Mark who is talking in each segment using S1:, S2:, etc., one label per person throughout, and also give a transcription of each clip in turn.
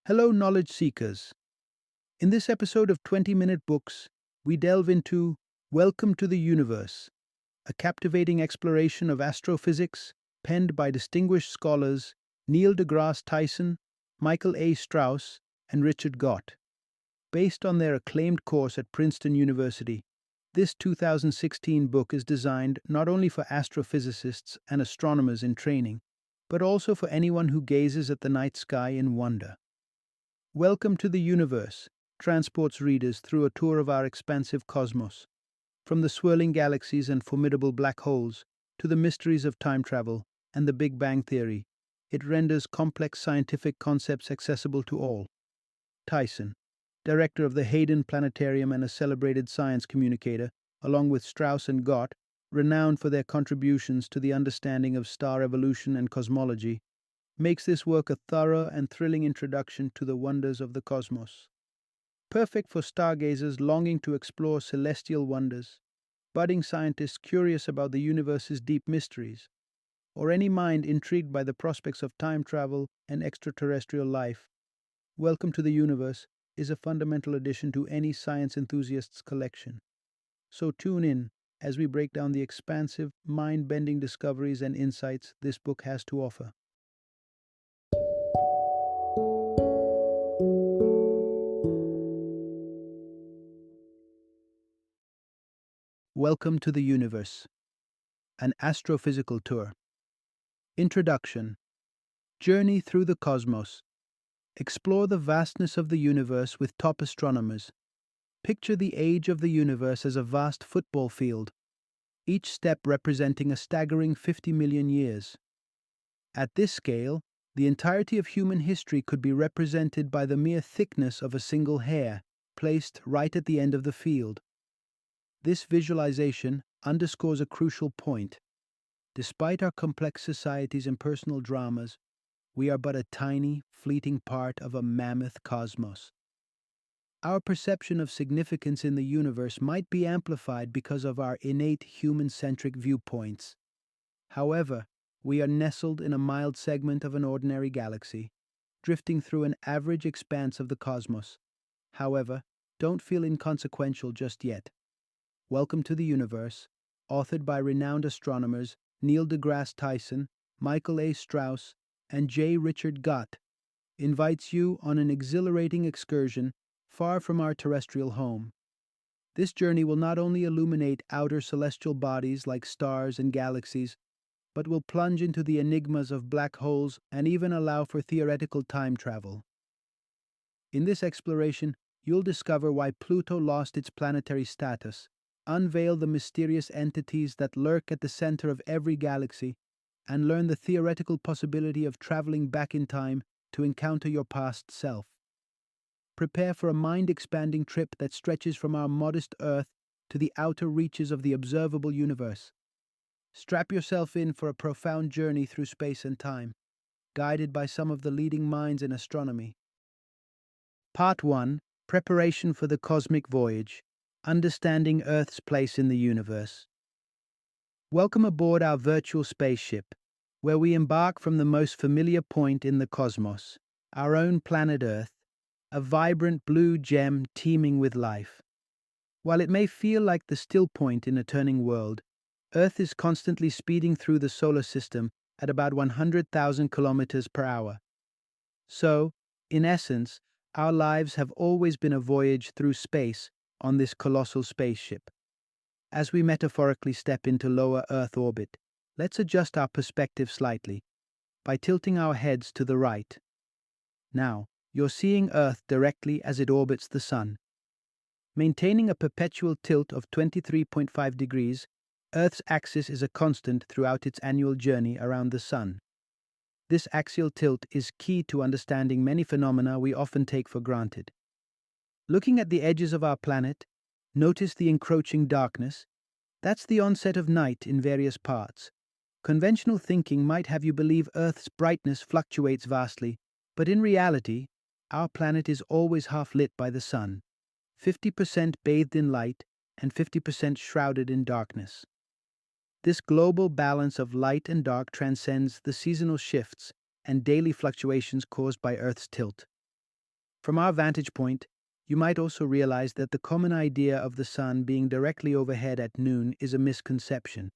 S1: Hello, knowledge seekers. In this episode of 20-Minute Books, we delve into Welcome to the Universe, a captivating exploration of astrophysics penned by distinguished scholars Neil deGrasse Tyson, Michael A. Strauss, and Richard Gott. Based on their acclaimed course at Princeton University, this 2016 book is designed not only for astrophysicists and astronomers in training, but also for anyone who gazes at the night sky in wonder. Welcome to the Universe transports readers through a tour of our expansive cosmos, from the swirling galaxies and formidable black holes to the mysteries of time travel and the Big Bang Theory. It renders complex scientific concepts accessible to all. Tyson, director of the Hayden Planetarium and a celebrated science communicator, along with Strauss and Gott, renowned for their contributions to the understanding of star evolution and cosmology, makes this work a thorough and thrilling introduction to the wonders of the cosmos. Perfect for stargazers longing to explore celestial wonders, budding scientists curious about the universe's deep mysteries, or any mind intrigued by the prospects of time travel and extraterrestrial life. Welcome to the Universe is a fundamental addition to any science enthusiast's collection. So tune in as we break down the expansive, mind-bending discoveries and insights this book has to offer. Welcome to the Universe, an Astrophysical Tour. Introduction. Journey through the cosmos. Explore the vastness of the universe with top astronomers. Picture the age of the universe as a vast football field, each step representing a staggering 50 million years. At this scale, the entirety of human history could be represented by the mere thickness of a single hair, placed right at the end of the field. This visualization underscores a crucial point. Despite our complex societies and personal dramas, we are but a tiny, fleeting part of a mammoth cosmos. Our perception of significance in the universe might be amplified because of our innate human-centric viewpoints. However, we are nestled in a mild segment of an ordinary galaxy, drifting through an average expanse of the cosmos. However, don't feel inconsequential just yet. Welcome to the Universe, authored by renowned astronomers Neil deGrasse Tyson, Michael A. Strauss, and J. Richard Gott, invites you on an exhilarating excursion far from our terrestrial home. This journey will not only illuminate outer celestial bodies like stars and galaxies, but will plunge into the enigmas of black holes and even allow for theoretical time travel. In this exploration, you'll discover why Pluto lost its planetary status, unveil the mysterious entities that lurk at the center of every galaxy, and learn the theoretical possibility of traveling back in time to encounter your past self. Prepare for a mind-expanding trip that stretches from our modest Earth to the outer reaches of the observable universe. Strap yourself in for a profound journey through space and time, guided by some of the leading minds in astronomy. Part 1. Preparation for the Cosmic Voyage. Understanding Earth's place in the universe. Welcome aboard our virtual spaceship, where we embark from the most familiar point in the cosmos, our own planet Earth, a vibrant blue gem teeming with life. While it may feel like the still point in a turning world, Earth is constantly speeding through the solar system at about 100,000 kilometers per hour. So, in essence, our lives have always been a voyage through space on this colossal spaceship. As we metaphorically step into lower Earth orbit, let's adjust our perspective slightly by tilting our heads to the right. Now, you're seeing Earth directly as it orbits the Sun. Maintaining a perpetual tilt of 23.5 degrees, Earth's axis is a constant throughout its annual journey around the Sun. This axial tilt is key to understanding many phenomena we often take for granted. Looking at the edges of our planet, notice the encroaching darkness. That's the onset of night in various parts. Conventional thinking might have you believe Earth's brightness fluctuates vastly, but in reality, our planet is always half lit by the sun, 50% bathed in light and 50% shrouded in darkness. This global balance of light and dark transcends the seasonal shifts and daily fluctuations caused by Earth's tilt. From our vantage point, you might also realize that the common idea of the sun being directly overhead at noon is a misconception.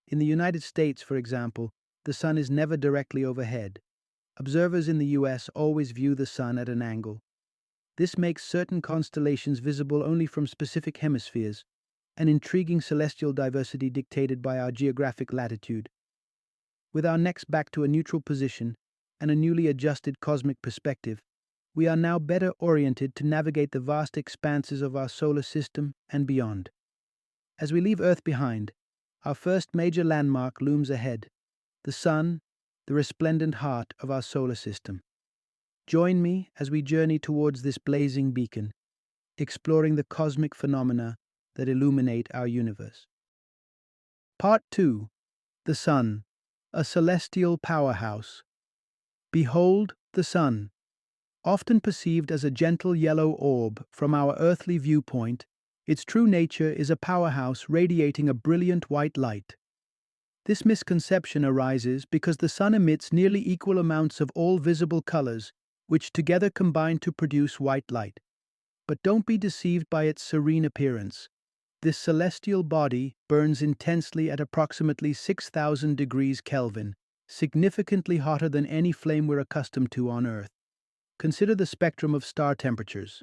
S1: In the United States, for example, the sun is never directly overhead. Observers in the US always view the sun at an angle. This makes certain constellations visible only from specific hemispheres, an intriguing celestial diversity dictated by our geographic latitude. With our necks back to a neutral position and a newly adjusted cosmic perspective, we are now better oriented to navigate the vast expanses of our solar system and beyond. As we leave Earth behind, our first major landmark looms ahead, the Sun, the resplendent heart of our solar system. Join me as we journey towards this blazing beacon, exploring the cosmic phenomena that illuminate our universe. Part 2. The Sun, a celestial powerhouse. Behold the Sun. Often perceived as a gentle yellow orb from our earthly viewpoint, its true nature is a powerhouse radiating a brilliant white light. This misconception arises because the sun emits nearly equal amounts of all visible colors, which together combine to produce white light. But don't be deceived by its serene appearance. This celestial body burns intensely at approximately 6,000 degrees Kelvin, significantly hotter than any flame we're accustomed to on Earth. Consider the spectrum of star temperatures.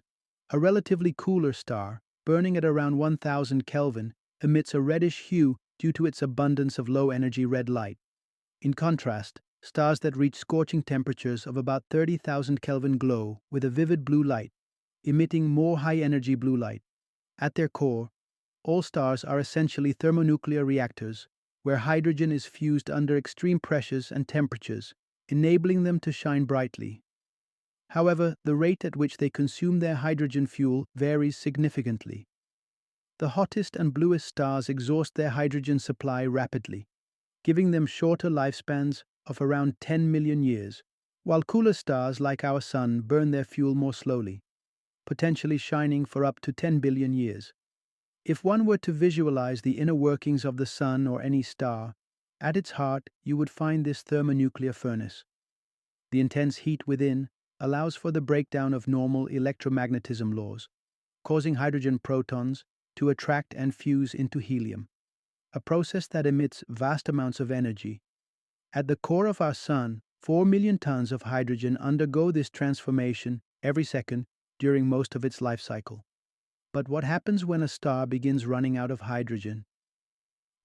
S1: A relatively cooler star, burning at around 1,000 Kelvin, emits a reddish hue due to its abundance of low-energy red light. In contrast, stars that reach scorching temperatures of about 30,000 Kelvin glow with a vivid blue light, emitting more high-energy blue light. At their core, all stars are essentially thermonuclear reactors, where hydrogen is fused under extreme pressures and temperatures, enabling them to shine brightly. However, the rate at which they consume their hydrogen fuel varies significantly. The hottest and bluest stars exhaust their hydrogen supply rapidly, giving them shorter lifespans of around 10 million years, while cooler stars like our Sun burn their fuel more slowly, potentially shining for up to 10 billion years. If one were to visualize the inner workings of the Sun or any star, at its heart you would find this thermonuclear furnace. The intense heat within allows for the breakdown of normal electromagnetism laws, causing hydrogen protons to attract and fuse into helium, a process that emits vast amounts of energy. At the core of our Sun, 4 million tons of hydrogen undergo this transformation every second during most of its life cycle. But what happens when a star begins running out of hydrogen?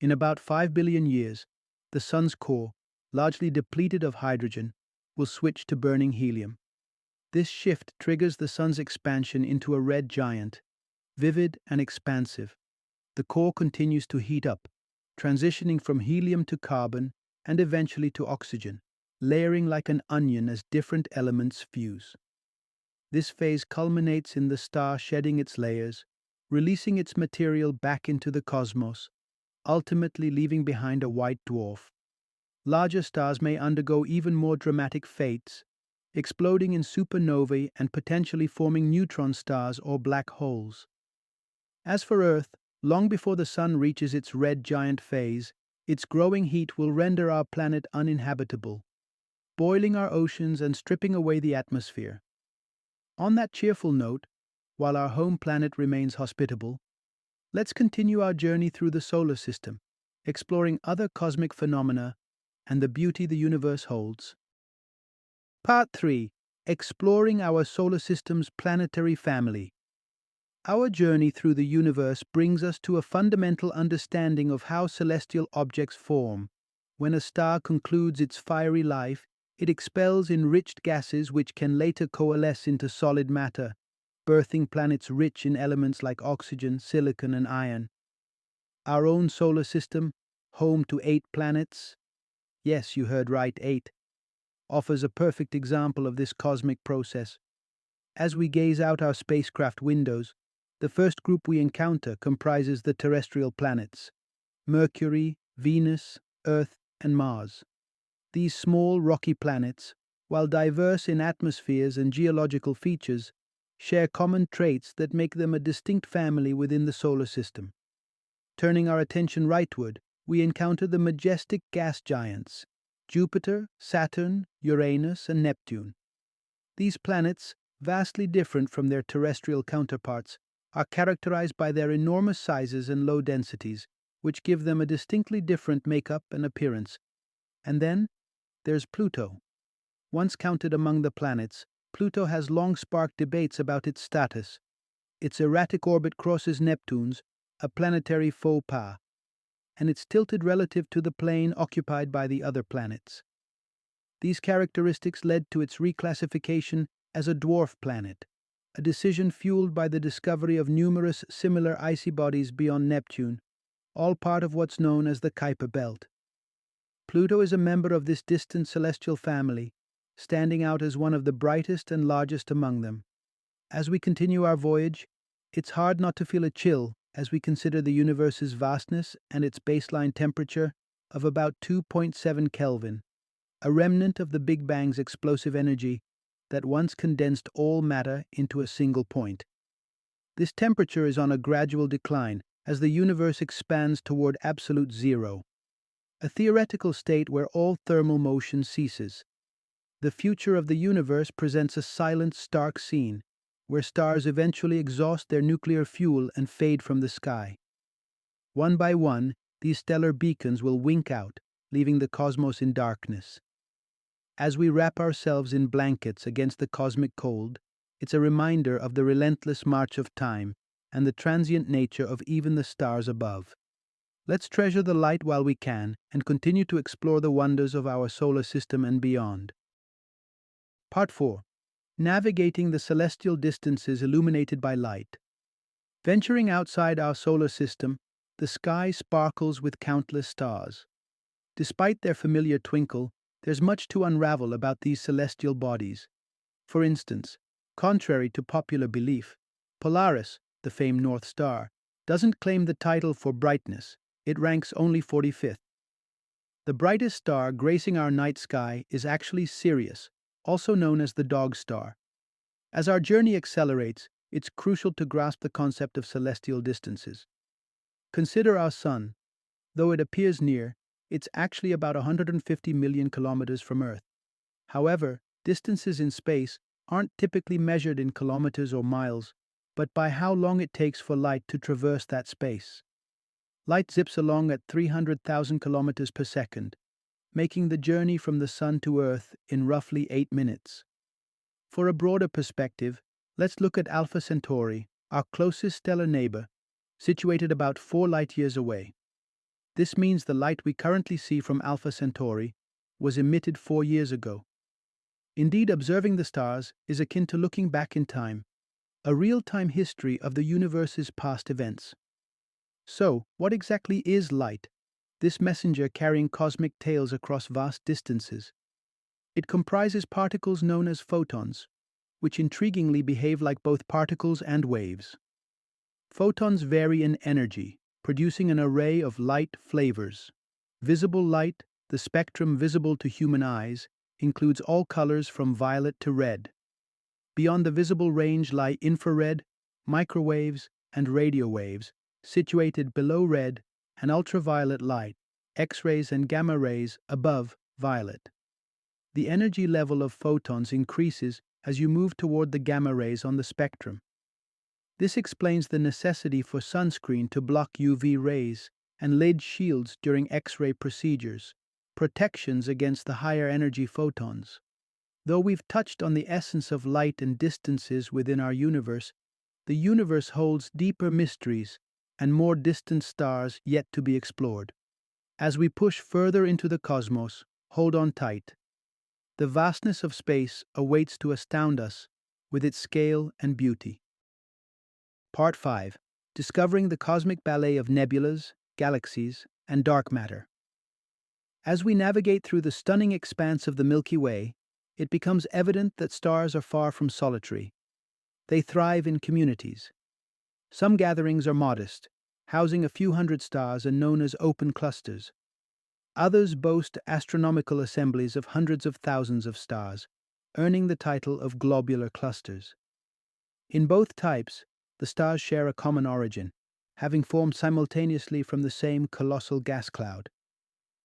S1: In about 5 billion years, the Sun's core, largely depleted of hydrogen, will switch to burning helium. This shift triggers the Sun's expansion into a red giant, vivid and expansive. The core continues to heat up, transitioning from helium to carbon and eventually to oxygen, layering like an onion as different elements fuse. This phase culminates in the star shedding its layers, releasing its material back into the cosmos, ultimately leaving behind a white dwarf. Larger stars may undergo even more dramatic fates, exploding in supernovae and potentially forming neutron stars or black holes. As for Earth, long before the Sun reaches its red giant phase, its growing heat will render our planet uninhabitable, boiling our oceans and stripping away the atmosphere. On that cheerful note, while our home planet remains hospitable, let's continue our journey through the solar system, exploring other cosmic phenomena and the beauty the universe holds. Part 3. Exploring our solar system's planetary family. Our journey through the universe brings us to a fundamental understanding of how celestial objects form. When a star concludes its fiery life, it expels enriched gases which can later coalesce into solid matter, birthing planets rich in elements like oxygen, silicon, and iron. Our own solar system, home to 8 planets, yes, you heard right, 8, offers a perfect example of this cosmic process. As we gaze out our spacecraft windows, the first group we encounter comprises the terrestrial planets: Mercury, Venus, Earth, and Mars. These small, rocky planets, while diverse in atmospheres and geological features, share common traits that make them a distinct family within the solar system. Turning our attention rightward, we encounter the majestic gas giants: Jupiter, Saturn, Uranus, and Neptune. These planets, vastly different from their terrestrial counterparts, are characterized by their enormous sizes and low densities, which give them a distinctly different makeup and appearance. And then there's Pluto. Once counted among the planets, Pluto has long sparked debates about its status. Its erratic orbit crosses Neptune's, a planetary faux pas, and it's tilted relative to the plane occupied by the other planets. These characteristics led to its reclassification as a dwarf planet, a decision fueled by the discovery of numerous similar icy bodies beyond Neptune, all part of what's known as the Kuiper Belt. Pluto is a member of this distant celestial family, standing out as one of the brightest and largest among them. As we continue our voyage, it's hard not to feel a chill as we consider the universe's vastness and its baseline temperature of about 2.7 Kelvin, a remnant of the Big Bang's explosive energy that once condensed all matter into a single point. This temperature is on a gradual decline as the universe expands toward absolute zero, a theoretical state where all thermal motion ceases. The future of the universe presents a silent, stark scene, where stars eventually exhaust their nuclear fuel and fade from the sky. One by one, these stellar beacons will wink out, leaving the cosmos in darkness. As we wrap ourselves in blankets against the cosmic cold, it's a reminder of the relentless march of time and the transient nature of even the stars above. Let's treasure the light while we can and continue to explore the wonders of our solar system and beyond. Part 4. Navigating the celestial distances illuminated by light. Venturing outside our solar system, the sky sparkles with countless stars. Despite their familiar twinkle, there's much to unravel about these celestial bodies. For instance, contrary to popular belief, Polaris, the famed North Star, doesn't claim the title for brightness. It ranks only 45th. The brightest star gracing our night sky is actually Sirius, also known as the Dog Star. As our journey accelerates, it's crucial to grasp the concept of celestial distances. Consider our Sun. Though it appears near, it's actually about 150 million kilometers from Earth. However, distances in space aren't typically measured in kilometers or miles, but by how long it takes for light to traverse that space. Light zips along at 300,000 kilometers per second, making the journey from the Sun to Earth in roughly 8 minutes. For a broader perspective, let's look at Alpha Centauri, our closest stellar neighbor, situated about 4 light-years away. This means the light we currently see from Alpha Centauri was emitted 4 years ago. Indeed, observing the stars is akin to looking back in time, a real-time history of the universe's past events. So, what exactly is light, this messenger carrying cosmic tales across vast distances? It comprises particles known as photons, which intriguingly behave like both particles and waves. Photons vary in energy, producing an array of light flavors. Visible light, the spectrum visible to human eyes, includes all colors from violet to red. Beyond the visible range lie infrared, microwaves, and radio waves, situated below red, and ultraviolet light, X-rays and gamma rays above violet. The energy level of photons increases as you move toward the gamma rays on the spectrum. This explains the necessity for sunscreen to block UV rays and lid shields during X-ray procedures, protections against the higher energy photons. Though we've touched on the essence of light and distances within our universe, the universe holds deeper mysteries and more distant stars yet to be explored. As we push further into the cosmos, hold on tight. The vastness of space awaits to astound us with its scale and beauty. Part 5. Discovering the cosmic ballet of nebulas, galaxies, and dark matter. As we navigate through the stunning expanse of the Milky Way, it becomes evident that stars are far from solitary. They thrive in communities. Some gatherings are modest, housing a few hundred stars and known as open clusters. Others boast astronomical assemblies of hundreds of thousands of stars, earning the title of globular clusters. In both types, the stars share a common origin, having formed simultaneously from the same colossal gas cloud.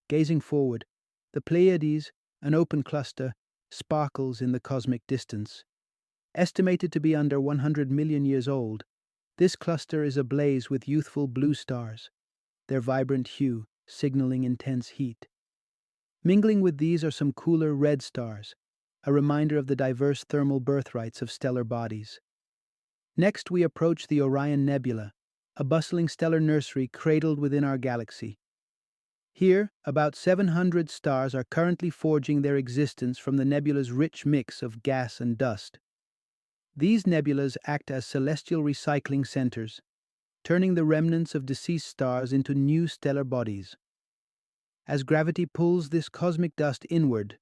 S1: Gazing forward, the Pleiades, an open cluster, sparkles in the cosmic distance. Estimated to be under 100 million years old, this cluster is ablaze with youthful blue stars, their vibrant hue signaling intense heat. Mingling with these are some cooler red stars, a reminder of the diverse thermal birthrights of stellar bodies. Next, we approach the Orion Nebula, a bustling stellar nursery cradled within our galaxy. Here, about 700 stars are currently forging their existence from the nebula's rich mix of gas and dust. These nebulas act as celestial recycling centers, turning the remnants of deceased stars into new stellar bodies. As gravity pulls this cosmic dust inward,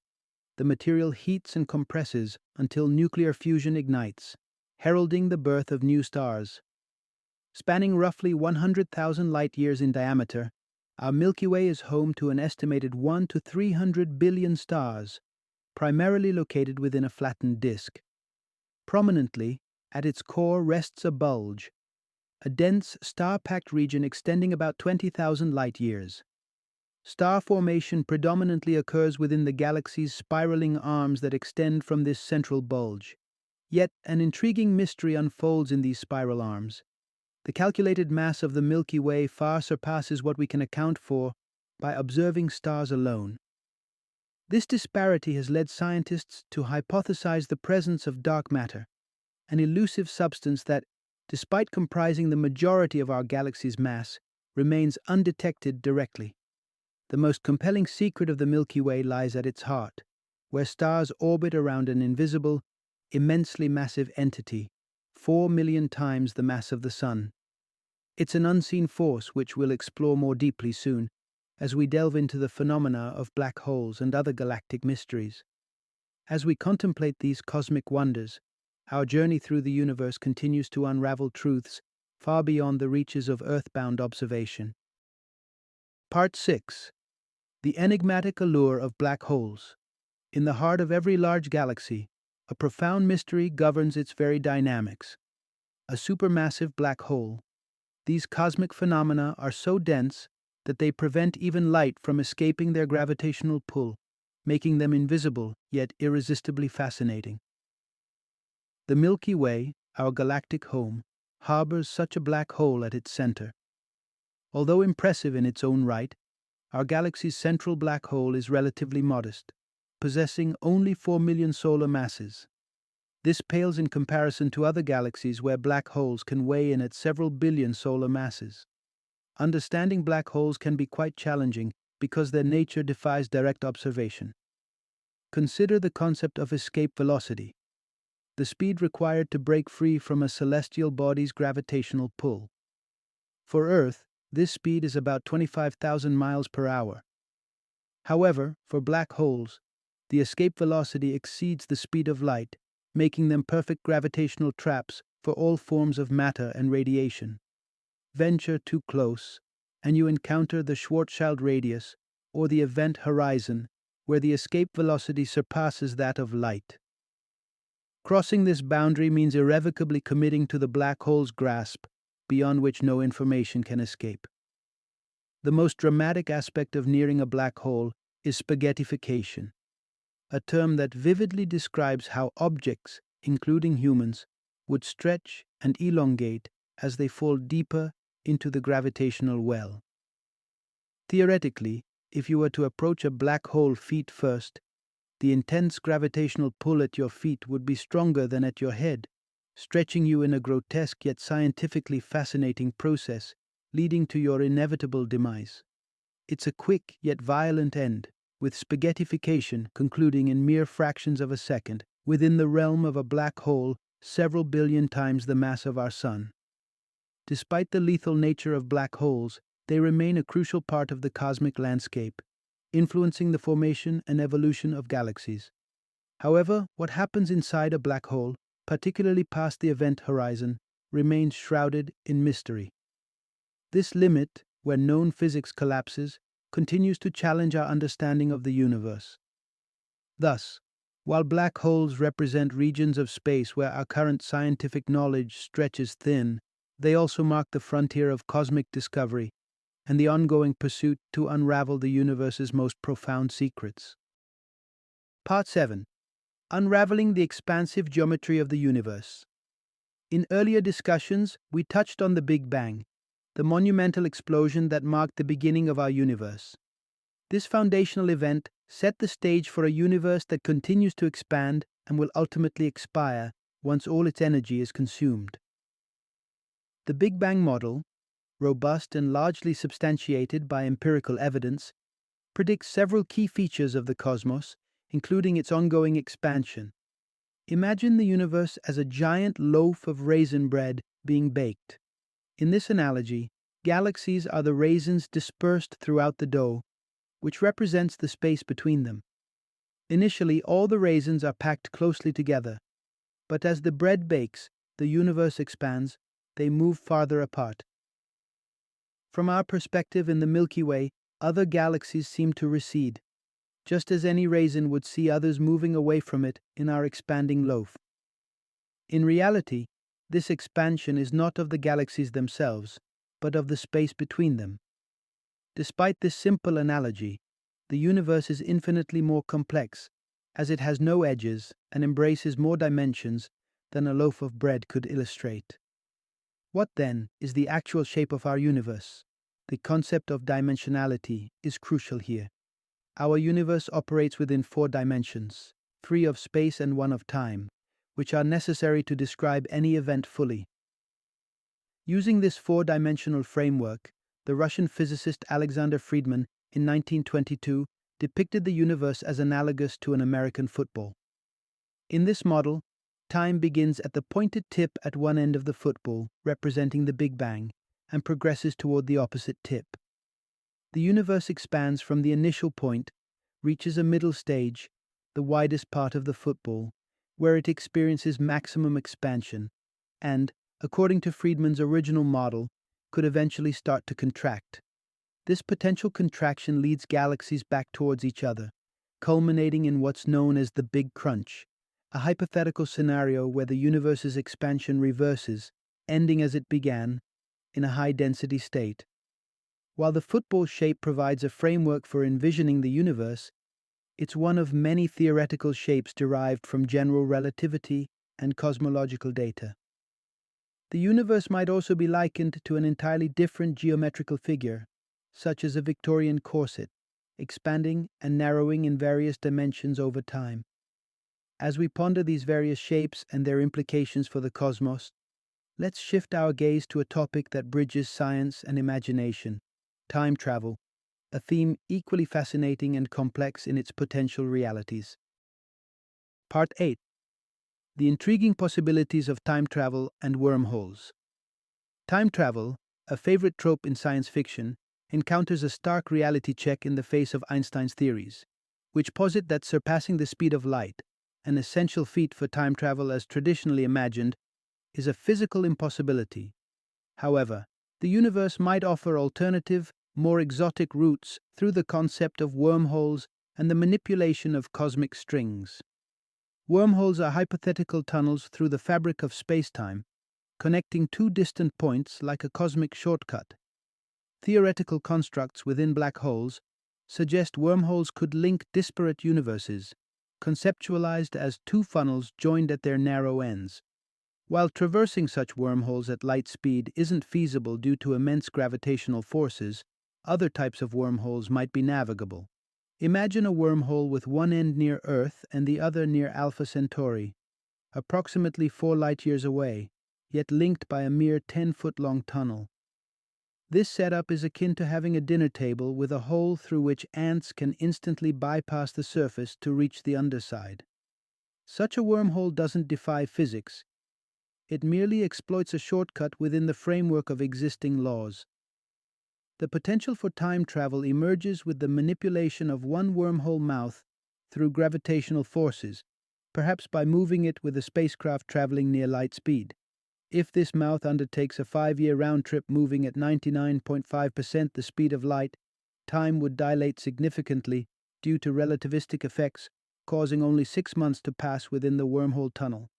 S1: the material heats and compresses until nuclear fusion ignites, heralding the birth of new stars. Spanning roughly 100,000 light-years in diameter, our Milky Way is home to an estimated 1 to 300 billion stars, primarily located within a flattened disk. Prominently, at its core rests a bulge, a dense, star-packed region extending about 20,000 light-years. Star formation predominantly occurs within the galaxy's spiraling arms that extend from this central bulge. Yet an intriguing mystery unfolds in these spiral arms. The calculated mass of the Milky Way far surpasses what we can account for by observing stars alone. This disparity has led scientists to hypothesize the presence of dark matter, an elusive substance that, despite comprising the majority of our galaxy's mass, remains undetected directly. The most compelling secret of the Milky Way lies at its heart, where stars orbit around an invisible, immensely massive entity, 4 million times the mass of the Sun. It's an unseen force which we'll explore more deeply soon, as we delve into the phenomena of black holes and other galactic mysteries. As we contemplate these cosmic wonders, our journey through the universe continues to unravel truths far beyond the reaches of earthbound observation. Part 6. The enigmatic allure of black holes. In the heart of every large galaxy, a profound mystery governs its very dynamics. A supermassive black hole. These cosmic phenomena are so dense that they prevent even light from escaping their gravitational pull, making them invisible yet irresistibly fascinating. The Milky Way, our galactic home, harbors such a black hole at its center. Although impressive in its own right, our galaxy's central black hole is relatively modest, possessing only 4 million solar masses. This pales in comparison to other galaxies where black holes can weigh in at several billion solar masses. Understanding black holes can be quite challenging because their nature defies direct observation. Consider the concept of escape velocity, the speed required to break free from a celestial body's gravitational pull. For Earth, this speed is about 25,000 miles per hour. However, for black holes, the escape velocity exceeds the speed of light, making them perfect gravitational traps for all forms of matter and radiation. Venture too close, and you encounter the Schwarzschild radius, or the event horizon, where the escape velocity surpasses that of light. Crossing this boundary means irrevocably committing to the black hole's grasp, beyond which no information can escape. The most dramatic aspect of nearing a black hole is spaghettification, a term that vividly describes how objects, including humans, would stretch and elongate as they fall deeper into the gravitational well. Theoretically, if you were to approach a black hole feet first, the intense gravitational pull at your feet would be stronger than at your head, stretching you in a grotesque yet scientifically fascinating process, leading to your inevitable demise. It's a quick yet violent end, with spaghettification concluding in mere fractions of a second, within the realm of a black hole several billion times the mass of our Sun. Despite the lethal nature of black holes, they remain a crucial part of the cosmic landscape, influencing the formation and evolution of galaxies. However, what happens inside a black hole, particularly past the event horizon, remains shrouded in mystery. This limit, where known physics collapses, continues to challenge our understanding of the universe. Thus, while black holes represent regions of space where our current scientific knowledge stretches thin, they also mark the frontier of cosmic discovery and the ongoing pursuit to unravel the universe's most profound secrets. Part 7. unraveling the expansive geometry of the universe. In earlier discussions, we touched on the Big Bang, the monumental explosion that marked the beginning of our universe. This foundational event set the stage for a universe that continues to expand and will ultimately expire once all its energy is consumed. The Big Bang model, robust and largely substantiated by empirical evidence, predicts several key features of the cosmos, including its ongoing expansion. Imagine the universe as a giant loaf of raisin bread being baked. In this analogy, galaxies are the raisins dispersed throughout the dough, which represents the space between them. Initially, all the raisins are packed closely together, but as the bread bakes, the universe expands, they move farther apart. From our perspective in the Milky Way, other galaxies seem to recede, just as any raisin would see others moving away from it in our expanding loaf. In reality, this expansion is not of the galaxies themselves, but of the space between them. Despite this simple analogy, the universe is infinitely more complex, as it has no edges and embraces more dimensions than a loaf of bread could illustrate. What then is the actual shape of our universe? The concept of dimensionality is crucial here. Our universe operates within 4 dimensions, 3 of space and 1 of time, which are necessary to describe any event fully. Using this 4-dimensional framework, the Russian physicist Alexander Friedman in 1922 depicted the universe as analogous to an American football. In this model, time begins at the pointed tip at one end of the football, representing the Big Bang, and progresses toward the opposite tip. The universe expands from the initial point, reaches a middle stage, the widest part of the football, where it experiences maximum expansion, and, according to Friedman's original model, could eventually start to contract. This potential contraction leads galaxies back towards each other, culminating in what's known as the Big Crunch, a hypothetical scenario where the universe's expansion reverses, ending as it began, in a high-density state. While the football shape provides a framework for envisioning the universe, it's one of many theoretical shapes derived from general relativity and cosmological data. The universe might also be likened to an entirely different geometrical figure, such as a Victorian corset, expanding and narrowing in various dimensions over time. As we ponder these various shapes and their implications for the cosmos, let's shift our gaze to a topic that bridges science and imagination: time travel, a theme equally fascinating and complex in its potential realities. Part 8. The intriguing possibilities of time travel and wormholes. Time travel, a favorite trope in science fiction, encounters a stark reality check in the face of Einstein's theories, which posit that surpassing the speed of light, an essential feat for time travel as traditionally imagined, is a physical impossibility. However, the universe might offer alternative, more exotic routes through the concept of wormholes and the manipulation of cosmic strings. Wormholes are hypothetical tunnels through the fabric of space-time, connecting 2 distant points like a cosmic shortcut. Theoretical constructs within black holes suggest wormholes could link disparate universes, conceptualized as 2 funnels joined at their narrow ends. While traversing such wormholes at light speed isn't feasible due to immense gravitational forces, other types of wormholes might be navigable. Imagine a wormhole with one end near Earth and the other near Alpha Centauri, approximately 4 light-years away, yet linked by a mere 10-foot-long tunnel. This setup is akin to having a dinner table with a hole through which ants can instantly bypass the surface to reach the underside. Such a wormhole doesn't defy physics. It merely exploits a shortcut within the framework of existing laws. The potential for time travel emerges with the manipulation of one wormhole mouth through gravitational forces, perhaps by moving it with a spacecraft traveling near light speed. If this mouth undertakes a 5-year round trip moving at 99.5% the speed of light, time would dilate significantly due to relativistic effects, causing only 6 months to pass within the wormhole tunnel.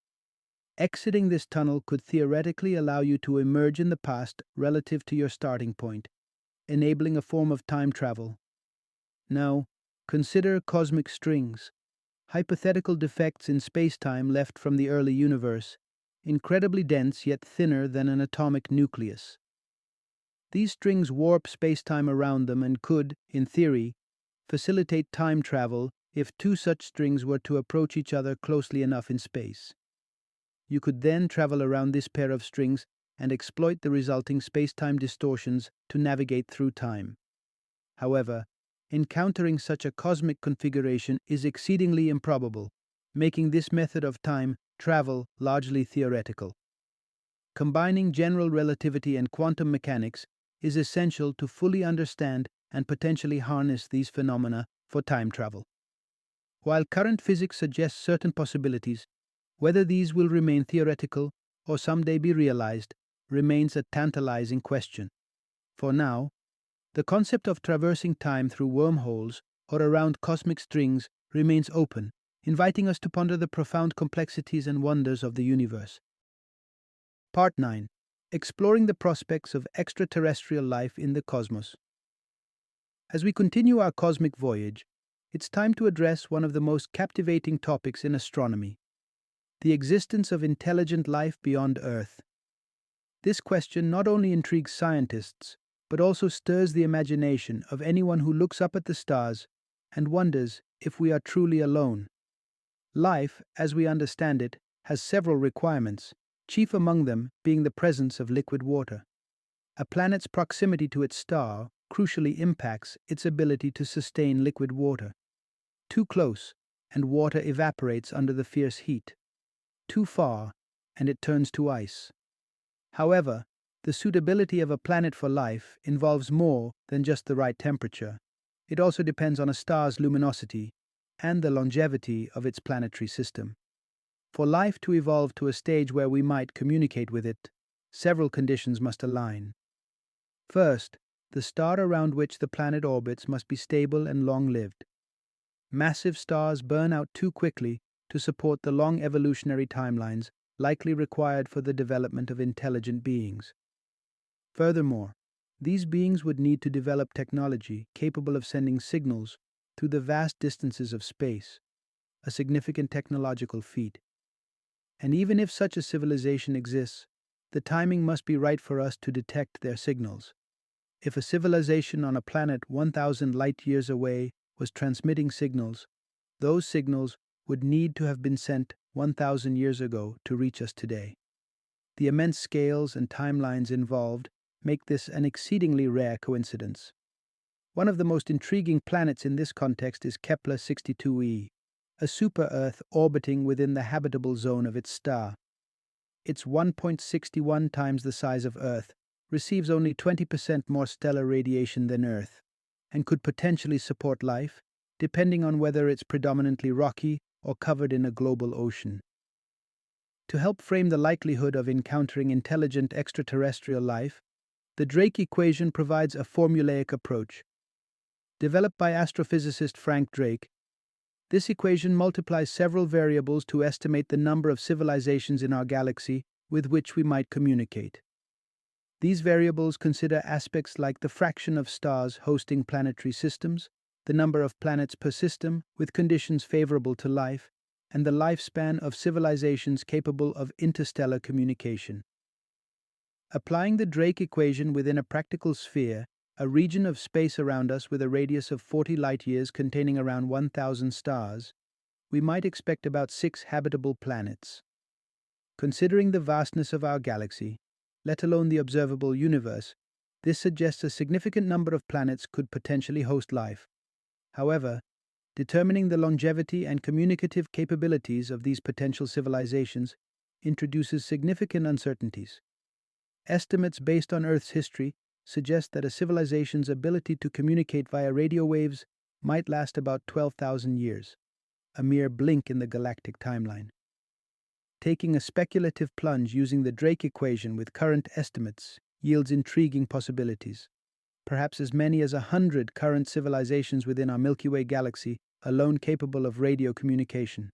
S1: Exiting this tunnel could theoretically allow you to emerge in the past relative to your starting point, enabling a form of time travel. Now, consider cosmic strings. hypothetical defects in spacetime left from the early universe, incredibly dense yet thinner than an atomic nucleus. These strings warp spacetime around them and could, in theory, facilitate time travel if two such strings were to approach each other closely enough in space. You could then travel around this pair of strings and exploit the resulting spacetime distortions to navigate through time. However, encountering such a cosmic configuration is exceedingly improbable, making this method of time travel largely theoretical. Combining general relativity and quantum mechanics is essential to fully understand and potentially harness these phenomena for time travel. While current physics suggests certain possibilities, whether these will remain theoretical or someday be realized remains a tantalizing question. For now, the concept of traversing time through wormholes or around cosmic strings remains open, inviting us to ponder the profound complexities and wonders of the universe. Part 9. Exploring the prospects of extraterrestrial life in the cosmos. As we continue our cosmic voyage, it's time to address one of the most captivating topics in astronomy: the existence of intelligent life beyond Earth. This question not only intrigues scientists, but also stirs the imagination of anyone who looks up at the stars and wonders if we are truly alone. Life, as we understand it, has several requirements, chief among them being the presence of liquid water. A planet's proximity to its star crucially impacts its ability to sustain liquid water. Too close, and water evaporates under the fierce heat. Too far, and it turns to ice. However, the suitability of a planet for life involves more than just the right temperature. It also depends on a star's luminosity and the longevity of its planetary system. For life to evolve to a stage where we might communicate with it, several conditions must align. First, the star around which the planet orbits must be stable and long-lived. Massive stars burn out too quickly to support the long evolutionary timelines likely required for the development of intelligent beings. Furthermore, these beings would need to develop technology capable of sending signals through the vast distances of space, a significant technological feat. And even if such a civilization exists, the timing must be right for us to detect their signals. If a civilization on a planet 1,000 light-years away was transmitting signals, those signals would need to have been sent 1,000 years ago to reach us today. The immense scales and timelines involved make this an exceedingly rare coincidence. One of the most intriguing planets in this context is Kepler 62e, a super-Earth orbiting within the habitable zone of its star. It's 1.61 times the size of Earth, receives only 20% more stellar radiation than Earth, and could potentially support life, depending on whether it's predominantly rocky or covered in a global ocean. To help frame the likelihood of encountering intelligent extraterrestrial life, the Drake equation provides a formulaic approach. Developed by astrophysicist Frank Drake, this equation multiplies several variables to estimate the number of civilizations in our galaxy with which we might communicate. These variables consider aspects like the fraction of stars hosting planetary systems, the number of planets per system with conditions favorable to life, and the lifespan of civilizations capable of interstellar communication. Applying the Drake equation within a practical sphere, a region of space around us with a radius of 40 light-years containing around 1,000 stars, we might expect about 6 habitable planets. Considering the vastness of our galaxy, let alone the observable universe, this suggests a significant number of planets could potentially host life. However, determining the longevity and communicative capabilities of these potential civilizations introduces significant uncertainties. Estimates based on Earth's history suggest that a civilization's ability to communicate via radio waves might last about 12,000 years, a mere blink in the galactic timeline. Taking a speculative plunge using the Drake equation with current estimates yields intriguing possibilities. Perhaps as many as 100 current civilizations within our Milky Way galaxy alone capable of radio communication.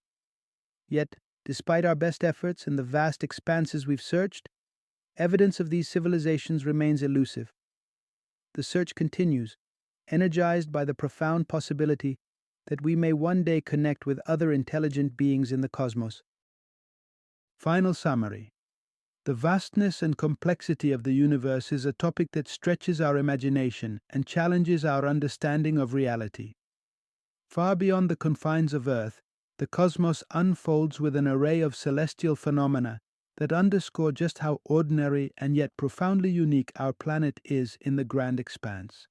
S1: Yet, despite our best efforts and the vast expanses we've searched, evidence of these civilizations remains elusive. The search continues, energized by the profound possibility that we may one day connect with other intelligent beings in the cosmos. Final summary. The vastness and complexity of the universe is a topic that stretches our imagination and challenges our understanding of reality. Far beyond the confines of Earth, the cosmos unfolds with an array of celestial phenomena that underscore just how ordinary and yet profoundly unique our planet is in the grand expanse.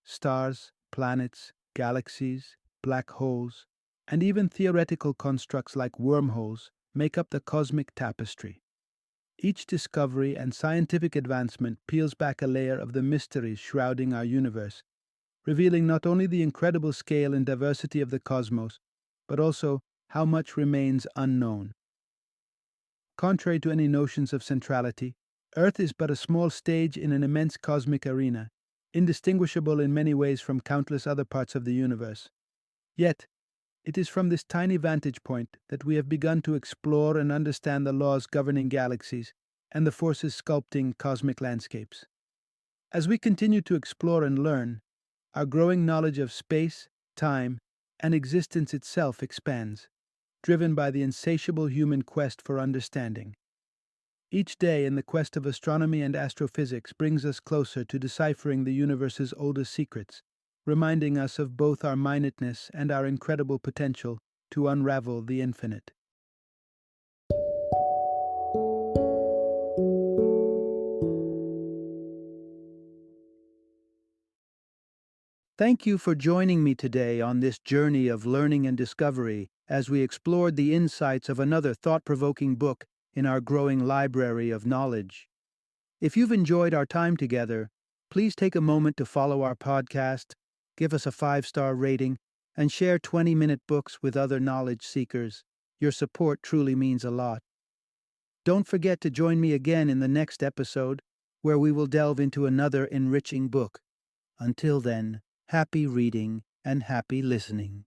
S1: Stars, planets, galaxies, black holes, and even theoretical constructs like wormholes make up the cosmic tapestry. Each discovery and scientific advancement peels back a layer of the mysteries shrouding our universe, revealing not only the incredible scale and diversity of the cosmos, but also how much remains unknown. Contrary to any notions of centrality, Earth is but a small stage in an immense cosmic arena, indistinguishable in many ways from countless other parts of the universe. Yet, it is from this tiny vantage point that we have begun to explore and understand the laws governing galaxies and the forces sculpting cosmic landscapes. As we continue to explore and learn, our growing knowledge of space, time, and existence itself expands, driven by the insatiable human quest for understanding. Each day in the quest of astronomy and astrophysics brings us closer to deciphering the universe's oldest secrets, reminding us of both our minutness and our incredible potential to unravel the infinite. Thank you for joining me today on this journey of learning and discovery as we explored the insights of another thought-provoking book in our growing library of knowledge. If you've enjoyed our time together, please take a moment to follow our podcast, give us a 5-star rating, and share 20-minute books with other knowledge seekers. Your support truly means a lot. Don't forget to join me again in the next episode, where we will delve into another enriching book. Until then, happy reading and happy listening.